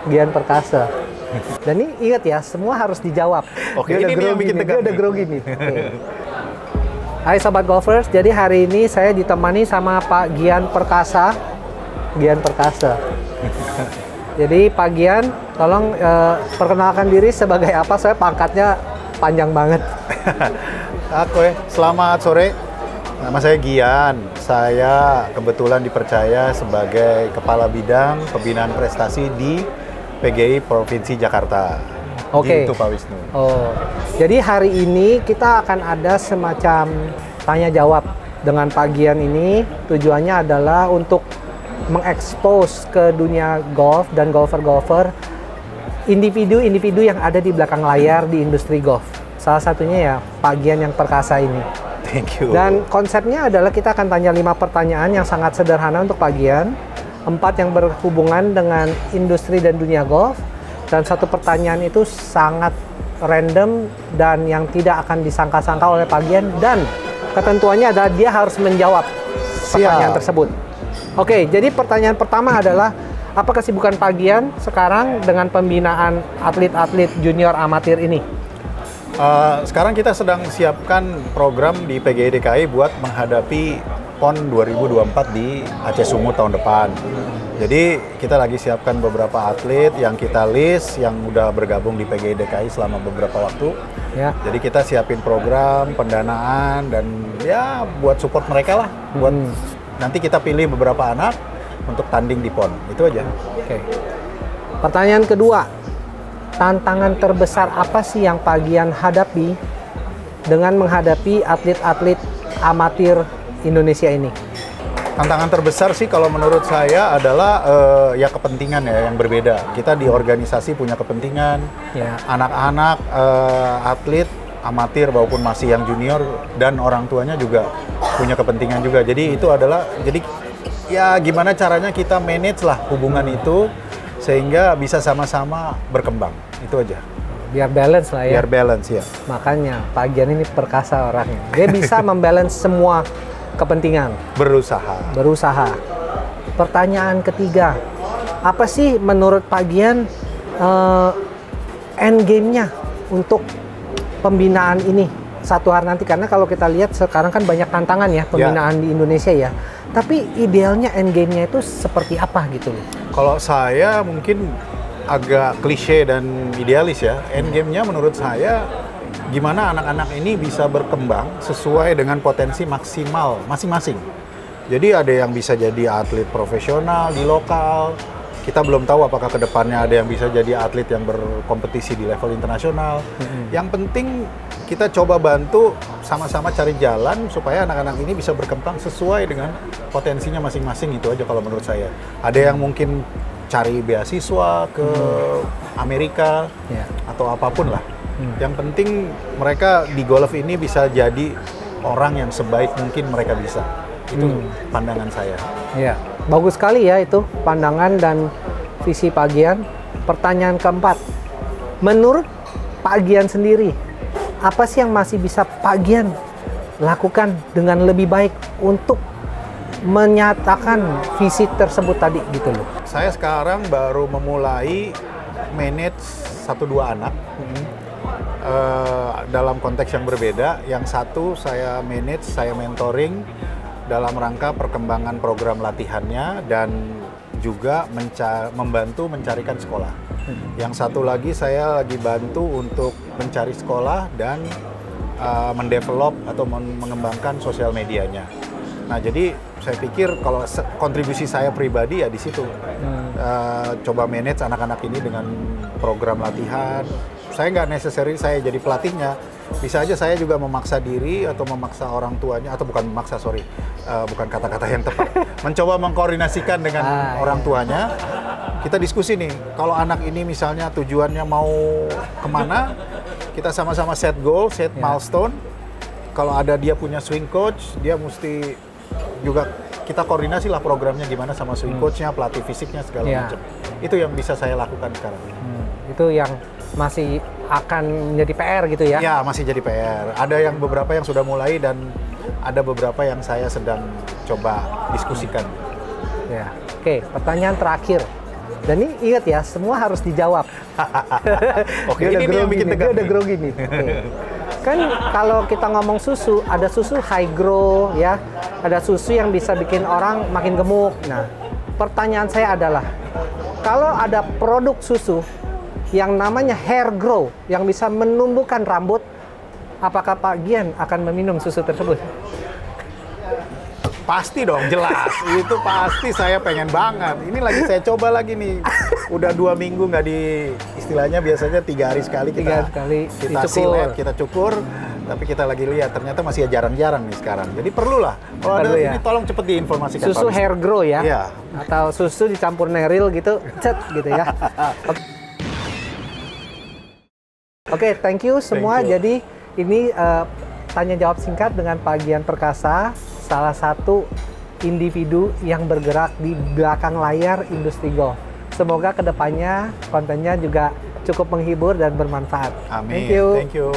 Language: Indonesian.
Gian Perkasa. Dan ini ingat ya, semua harus dijawab. Oke, ini yang bikin tegang. Dia udah grogi nih. Oke. Hai Sobat Golfers, jadi hari ini saya ditemani sama Pak Gian Perkasa. Gian Perkasa. Jadi Pak Gian, tolong perkenalkan diri sebagai apa? Saya pangkatnya panjang banget. Oke, selamat sore. Nama saya Gian. Saya kebetulan dipercaya sebagai Kepala Bidang Pembinaan Prestasi di PGI Provinsi Jakarta. Oke. Gitu Pak Wisnu. Oh, jadi hari ini kita akan ada semacam tanya jawab dengan Pak Gian ini. Tujuannya adalah untuk mengekspos ke dunia golf dan golfer-golfer individu-individu yang ada di belakang layar di industri golf. Salah satunya ya Pak Gian yang Perkasa ini. Thank you. Dan konsepnya adalah kita akan tanya 5 pertanyaan yang sangat sederhana untuk Pak Gian, 4 yang berhubungan dengan industri dan dunia golf, dan 1 pertanyaan itu sangat random dan yang tidak akan disangka-sangka oleh Pak Gian, dan ketentuannya adalah dia harus menjawab pertanyaan tersebut. Oke, jadi pertanyaan pertama adalah apa kesibukan Pak Gian sekarang dengan pembinaan atlet-atlet junior amatir ini? Sekarang kita sedang siapkan program di PGI DKI buat menghadapi PON 2024 di Aceh Sumut tahun depan. Jadi kita lagi siapkan beberapa atlet yang kita list yang udah bergabung di PGI DKI selama beberapa waktu. Ya. Jadi kita siapin program, pendanaan, dan ya buat support mereka lah. Buat nanti kita pilih beberapa anak untuk tanding di PON. Itu aja. Oke. Pertanyaan kedua, tantangan terbesar apa sih yang Pak Gian hadapi dengan menghadapi atlet-atlet amatir Indonesia ini? Tantangan terbesar sih kalau menurut saya adalah ya kepentingan ya yang berbeda. Kita di organisasi punya kepentingan, Ya. anak-anak atlet amatir maupun masih yang junior dan orang tuanya juga punya kepentingan juga. Jadi itu adalah ya gimana caranya kita manage lah hubungan itu sehingga bisa sama-sama berkembang. Itu aja. Biar balance lah ya. Biar balance ya. Makanya Pak Gian ini perkasa orangnya. Dia bisa membalance semua kepentingan. Berusaha. Pertanyaan ketiga, apa sih menurut Pak Gian end game-nya untuk pembinaan ini satu hari nanti? Karena kalau kita lihat sekarang kan banyak tantangan ya pembinaan di Indonesia ya. Tapi idealnya end game-nya itu seperti apa gitu loh? Kalau saya mungkin agak klise dan idealis ya. End game-nya menurut saya gimana anak-anak ini bisa berkembang sesuai dengan potensi maksimal masing-masing. Jadi ada yang bisa jadi atlet profesional di lokal. Kita belum tahu apakah kedepannya ada yang bisa jadi atlet yang berkompetisi di level internasional. Yang penting kita coba bantu sama-sama cari jalan supaya anak-anak ini bisa berkembang sesuai dengan potensinya masing-masing. Itu aja kalau menurut saya. Ada yang mungkin cari beasiswa ke Amerika atau apapun lah. Yang penting mereka di golf ini bisa jadi orang yang sebaik mungkin mereka bisa. Itu pandangan saya. Ya, bagus sekali ya itu pandangan dan visi Pak Gian. Pertanyaan keempat, menurut Pak Gian sendiri, apa sih yang masih bisa Pak Gian lakukan dengan lebih baik untuk menyatakan visi tersebut tadi gitu loh? Saya sekarang baru memulai manage 1-2 anak dalam konteks yang berbeda. Yang satu saya manage, saya mentoring dalam rangka perkembangan program latihannya dan juga membantu mencarikan sekolah. Yang satu lagi saya lagi bantu untuk mencari sekolah dan mendevelop atau mengembangkan sosial medianya. Nah, jadi saya pikir kalau kontribusi saya pribadi ya di situ. Coba manage anak-anak ini dengan program latihan. Saya nggak necessary saya jadi pelatihnya. Bisa aja saya juga memaksa diri atau memaksa orang tuanya, atau bukan memaksa, bukan kata-kata yang tepat. Mencoba mengkoordinasikan dengan orang tuanya. Kita diskusi nih, kalau anak ini misalnya tujuannya mau kemana, kita sama-sama set goal, set milestone. Kalau ada dia punya swing coach, dia mesti juga kita koordinasi lah programnya gimana sama swing coachnya, pelatih fisiknya segala macam. Itu yang bisa saya lakukan sekarang. Itu yang masih akan menjadi PR gitu ya? Ya, masih jadi PR. Ada yang beberapa yang sudah mulai dan ada beberapa yang saya sedang coba diskusikan. Ya, oke. Pertanyaan terakhir Dan ini ingat ya, semua harus dijawab. Oke, ini nih yang bikin dia tegang udah nih. grogi nih. Oke. Kan kalau kita ngomong susu, ada susu high grow ya, ada susu yang bisa bikin orang makin gemuk. Nah, pertanyaan saya adalah, kalau ada produk susu yang namanya hair grow, yang bisa menumbuhkan rambut, apakah Pak Gian akan meminum susu tersebut? Pasti dong, jelas. Itu pasti saya pengen banget. Ini lagi saya coba lagi nih. Udah 2 minggu nggak istilahnya biasanya 3 hari sekali kita dicukur. silet, kita cukur. Tapi kita lagi lihat ternyata masih jarang-jarang nih sekarang. Jadi perlulah. Kalau ada ini tolong cepet diinformasikan. Susu Pak hair grow ya? Iya. Atau susu dicampur neril gitu, cet gitu ya. Oke, thank you semua. Thank you. Jadi ini tanya jawab singkat dengan Pak Gian Perkasa, salah satu individu yang bergerak di belakang layar industri golf. Semoga kedepannya kontennya juga cukup menghibur dan bermanfaat. Amin. Thank you. Thank you.